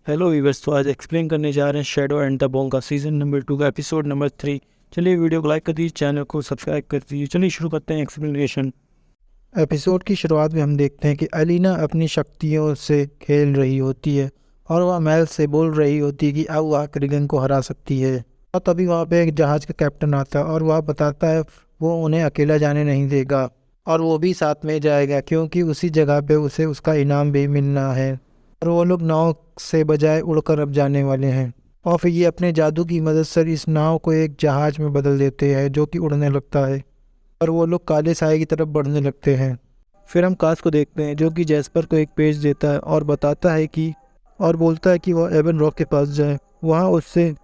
Hello viewers, तो आज explain करने जा रहे हैं शैडो एंड द बोन का सीज़न नंबर 2 का एपिसोड नंबर 3। चलिए वीडियो को लाइक कर दीजिए, चैनल को सब्सक्राइब कर दीजिए। चलिए शुरू करते हैं एक्सप्लेनेशन। एपिसोड की शुरुआत में हम देखते हैं कि अलीना अपनी शक्तियों से खेल रही होती है और वह महल से बोल रही होती है कि अब वह क्रिगन को हरा सकती है। और तभी वहाँ पे एक जहाज़ का कैप्टन आता है और वह बताता है वो उन्हें अकेला जाने नहीं देगा और वो भी साथ में जाएगा क्योंकि उसी जगह पे उसे उसका इनाम भी मिलना है। और वो लोग नाव से बजाय उड़कर अब जाने वाले हैं और फिर ये अपने जादू की मदद से इस नाव को एक जहाज में बदल देते हैं जो कि उड़ने लगता है और वो लोग काले साए की तरफ बढ़ने लगते हैं। फिर हम कास को देखते हैं जो कि जैस्पर को एक पेज देता है और बताता है कि और बोलता है कि वह एवन रॉक के पास जाए, वहाँ उससे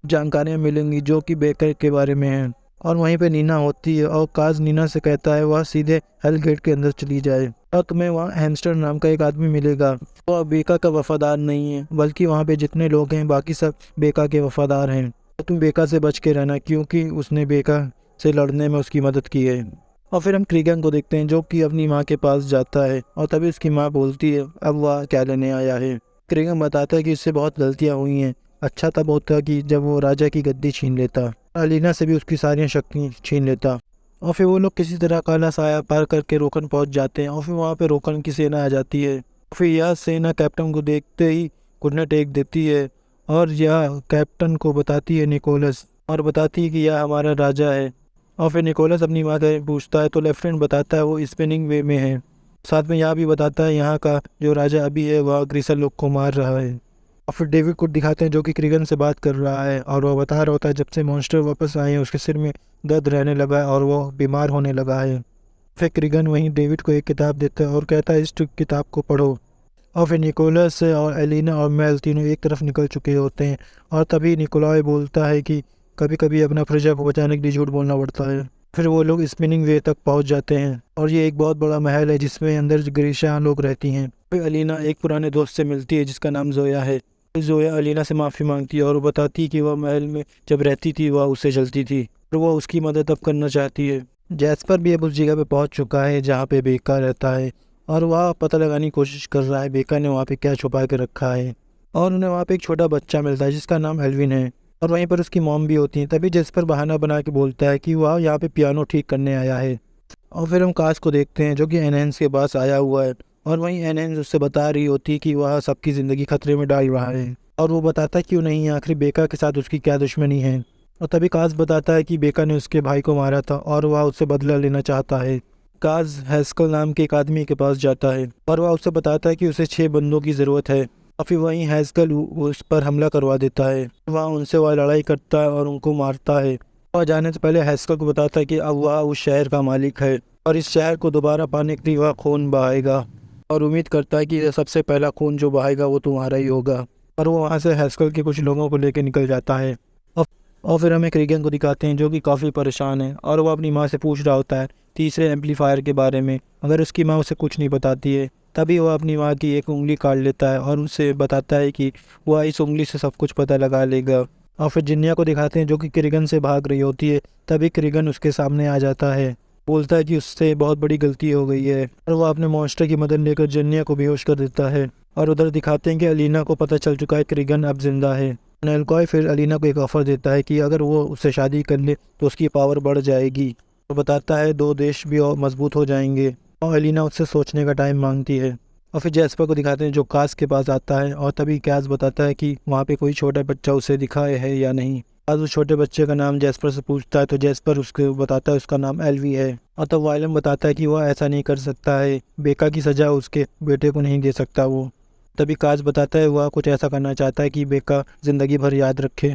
जानकारियाँ मिलेंगी जो कि बेकर के बारे में हैं। और वहीं पे नीना होती है और कास नीना से कहता है वह सीधे हेल गेट के अंदर चली जाए और तुम्हें वहाँ हैमस्टर नाम का एक आदमी मिलेगा। वह बेका का वफादार नहीं है बल्कि वहाँ पे जितने लोग हैं बाकी सब बेका के वफादार हैं। तो तुम बेका से बच के रहना क्योंकि उसने बेका से लड़ने में उसकी मदद की है। और फिर हम क्रीगन को देखते हैं जो कि अपनी माँ के पास जाता है और तभी उसकी माँ बोलती है अब वह क्या लेने आया है। क्रीगन बताता है कि इससे बहुत गलतियाँ हुई हैं, अच्छा तब होता कि जब वो राजा की गद्दी छीन लेता, अलीना से भी उसकी सारी शक्ति छीन लेता। और फिर वो लोग किसी तरह काला साया पार करके रोकन पहुंच जाते हैं और फिर वहाँ पे रोकन की सेना आ जाती है। फिर यह सेना कैप्टन को देखते ही घुटने टेक देती है और यह कैप्टन को बताती है निकोलस और बताती है कि यह हमारा राजा है। और फिर निकोलस अपनी माँ से पूछता है तो लेफ्टिनेंट बताता है वो स्पिनिंग वे में है। साथ में यह भी बताता है यहाँ का जो राजा अभी है वह ग्रीसल लोग को मार रहा है। और फिर डेविड को दिखाते हैं जो कि क्रिगन से बात कर रहा है और वह बता रहा होता है जब से मॉन्स्टर वापस आए हैं उसके सिर में दर्द रहने लगा है और वह बीमार होने लगा है। फिर क्रिगन वहीं डेविड को एक किताब देता है और कहता है इस किताब को पढ़ो। और फिर निकोलस और एलिना और मेल तीनों एक तरफ निकल चुके होते हैं और तभी निकोलाई बोलता है कि कभी कभी अपना प्रजा को बचाने के लिए झूठ बोलना पड़ता है। फिर वो लोग स्पिनिंग वे तक पहुंच जाते हैं और ये एक बहुत बड़ा महल है जिसमें अंदर ग्रीशा लोग रहती हैं। फिर अलीना एक पुराने दोस्त से मिलती है जिसका नाम जोया है। जोया अलीना से माफ़ी मांगती है और वो बताती है कि वह महल में जब रहती थी वह उससे जलती थी और वह उसकी मदद अब करना चाहती है। जैस्पर भी अब उस जगह पे पहुंच चुका है जहाँ पे बेका रहता है और वह पता लगाने की कोशिश कर रहा है बेका ने वहाँ पे क्या छुपा के रखा है। और उन्हें वहाँ पे एक छोटा बच्चा मिलता है जिसका नाम एल्विन है और वहीं पर उसकी मॉम भी होती है। तभी जैस्पर बहाना बना के बोलता है कि वह यहाँ पे पियानो ठीक करने आया है। और फिर हम कास को देखते हैं जो कि एनहेंस के पास आया हुआ है और वहीं एनहेंस उससे बता रही होती है कि वह सबकी ज़िंदगी खतरे में डाल रहा है और वो बताता है क्यों नहीं, आखिर बेका के साथ उसकी क्या दुश्मनी है। और तभी कास बताता है कि बेका ने उसके भाई को मारा था और वह उससे बदला लेना चाहता है। काज हैस्कल नाम के एक आदमी के पास जाता है और वह उससे बताता है कि उसे 6 बंदों की ज़रूरत है और फिर वहीं हैस्कल उस पर हमला करवा देता है। वह लड़ाई करता है और उनको मारता है और जाने से पहले हैस्कल को बताता है कि अब वह उस शहर का मालिक है और इस शहर को दोबारा पाने के लिए वह खून बहाएगा और उम्मीद करता है कि सबसे पहला खून जो बहाएगा वो तुम्हारा ही होगा। और वो वहाँ से हैस्कल के कुछ लोगों को लेकर निकल जाता है। और और फिर हमें क्रीगन को दिखाते हैं जो कि काफ़ी परेशान है और वो अपनी माँ से पूछ रहा होता है तीसरे एम्पलीफायर के बारे में, मगर उसकी माँ उसे कुछ नहीं बताती है। तभी वह अपनी माँ की एक उंगली काट लेता है और उससे बताता है कि वह इस उंगली से सब कुछ पता लगा लेगा। और फिर जिन्निया को दिखाते हैं जो कि क्रिगन से भाग रही होती है। तभी क्रिगन उसके सामने आ जाता है, बोलता है कि उससे बहुत बड़ी गलती हो गई है और वह अपने मॉन्स्टर की मदद लेकर जिन्निया को बेहोश कर देता है। और उधर दिखाते हैं कि अलीना को पता चल चुका है क्रिगन अब जिंदा है। नेलकॉय फिर अलीना को एक ऑफर देता है कि अगर वो उससे शादी कर ले तो उसकी पावर बढ़ जाएगी। तो बताता है 2 देश भी और मजबूत हो जाएंगे और अलीना उससे सोचने का टाइम मांगती है। और फिर जैस्पर को दिखाते हैं जो कास के पास आता है और तभी कैस बताता है कि वहाँ पे कोई छोटा बच्चा उसे दिखा है या नहीं। आज उस छोटे बच्चे का नाम जैस्पर से पूछता है तो जैस्पर उसको बताता है उसका नाम एलवी है। और तब वायलन बताता है कि वह ऐसा नहीं कर सकता है, बेका की सजा उसके बेटे को नहीं दे सकता वो। तभी काज बताता है वह कुछ ऐसा करना चाहता है कि बेका ज़िंदगी भर याद रखे।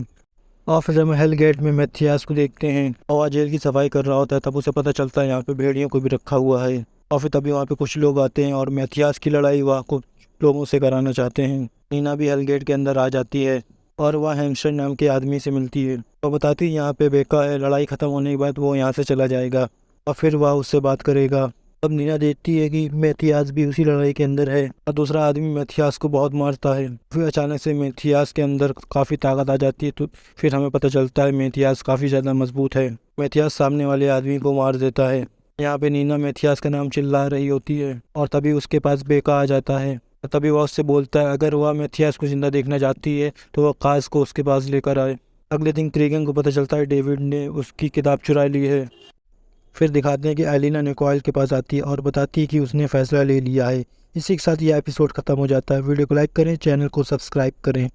और फिर हम हेल गेट में मैथियास को देखते हैं और वह जेल की सफाई कर रहा होता है। तब उसे पता चलता है यहाँ पे भेड़ियों को भी रखा हुआ है। और फिर तभी वहाँ पे कुछ लोग आते हैं और मैथियास की लड़ाई वह कुछ लोगों से कराना चाहते हैं। नीना भी हेल गेट के अंदर आ जाती है और वह हैमस्टर नाम के आदमी से मिलती है और बताती है यहाँ पे बेका है, लड़ाई ख़त्म होने के बाद वो यहाँ से चला जाएगा और फिर वह उससे बात करेगा। तब नीना देखती है कि मैथियास भी उसी लड़ाई के अंदर है और दूसरा आदमी मैथियास को बहुत मारता है। फिर अचानक से मैथियास के अंदर काफ़ी ताकत आ जाती है तो फिर हमें पता चलता है मैथियास काफ़ी ज़्यादा मजबूत है। मैथियास सामने वाले आदमी को मार देता है। यहाँ पे नीना मैथियास का नाम चिल्ला रही होती है और तभी उसके पास बेका आ जाता है तभी वह उससे बोलता है अगर वह मैथियास को जिंदा देखना चाहती है तो वह काश को उसके पास लेकर आए। अगले दिन क्रीगन को पता चलता है डेविड ने उसकी किताब चुरा ली है। फिर दिखाते हैं कि एलिना निकोल के पास आती है और बताती है कि उसने फैसला ले लिया है। इसी के साथ यह एपिसोड खत्म हो जाता है। वीडियो को लाइक करें, चैनल को सब्सक्राइब करें।